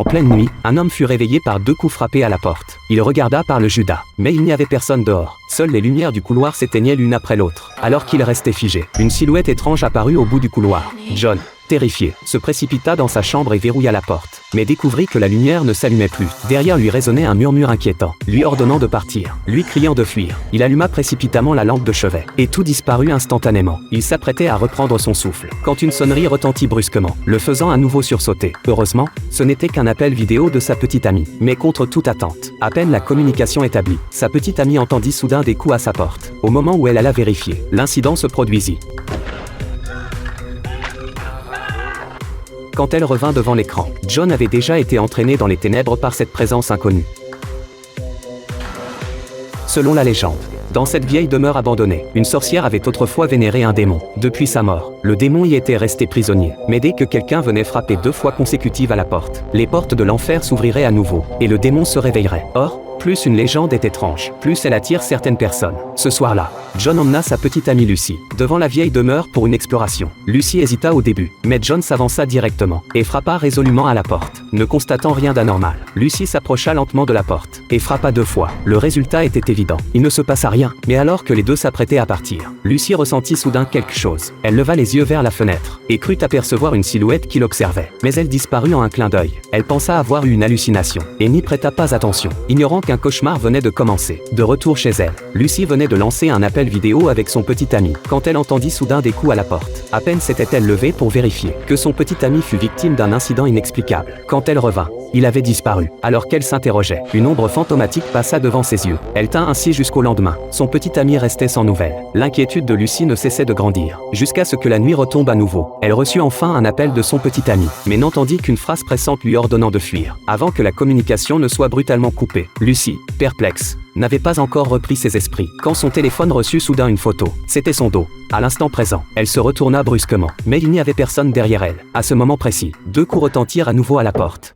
En pleine nuit, un homme fut réveillé par 2 coups frappés à la porte. Il regarda par le judas, mais il n'y avait personne dehors. Seules les lumières du couloir s'éteignaient l'une après l'autre. Alors qu'il restait figé, une silhouette étrange apparut au bout du couloir. John, terrifié, se précipita dans sa chambre et verrouilla la porte, mais découvrit que la lumière ne s'allumait plus. Derrière lui résonnait un murmure inquiétant, lui ordonnant de partir, lui criant de fuir. Il alluma précipitamment la lampe de chevet, et tout disparut instantanément. Il s'apprêtait à reprendre son souffle, quand une sonnerie retentit brusquement, le faisant à nouveau sursauter. Heureusement, ce n'était qu'un appel vidéo de sa petite amie, mais contre toute attente. À peine la communication établie, sa petite amie entendit soudain des coups à sa porte. Au moment où elle alla vérifier, l'incident se produisit. Quand elle revint devant l'écran, John avait déjà été entraîné dans les ténèbres par cette présence inconnue. Selon la légende, dans cette vieille demeure abandonnée, une sorcière avait autrefois vénéré un démon. Depuis sa mort, le démon y était resté prisonnier. Mais dès que quelqu'un venait frapper 2 fois consécutives à la porte, les portes de l'enfer s'ouvriraient à nouveau, et le démon se réveillerait. Or, plus une légende est étrange, plus elle attire certaines personnes. Ce soir-là, John emmena sa petite amie Lucy devant la vieille demeure pour une exploration. Lucy hésita au début, mais John s'avança directement et frappa résolument à la porte. Ne constatant rien d'anormal, Lucy s'approcha lentement de la porte et frappa 2 fois. Le résultat était évident. Il ne se passa rien, mais alors que les deux s'apprêtaient à partir, Lucy ressentit soudain quelque chose. Elle leva les yeux vers la fenêtre et crut apercevoir une silhouette qui l'observait. Mais elle disparut en un clin d'œil. Elle pensa avoir eu une hallucination et n'y prêta pas attention, ignorant qu'un cauchemar venait de commencer. De retour chez elle, Lucy venait de lancer un appel vidéo avec son petit ami, quand elle entendit soudain des coups à la porte. À peine s'était-elle levée pour vérifier que son petit ami fut victime d'un incident inexplicable. Quand elle revint, il avait disparu. Alors qu'elle s'interrogeait, une ombre fantomatique passa devant ses yeux. Elle tint ainsi jusqu'au lendemain. Son petit ami restait sans nouvelles. L'inquiétude de Lucy ne cessait de grandir, jusqu'à ce que la nuit retombe à nouveau. Elle reçut enfin un appel de son petit ami, mais n'entendit qu'une phrase pressante lui ordonnant de fuir, avant que la communication ne soit brutalement coupée. Lucy, perplexe, n'avait pas encore repris ses esprits, quand son téléphone reçut soudain une photo. C'était son dos. À l'instant présent, elle se retourna brusquement, mais il n'y avait personne derrière elle. À ce moment précis, 2 coups retentirent à nouveau à la porte.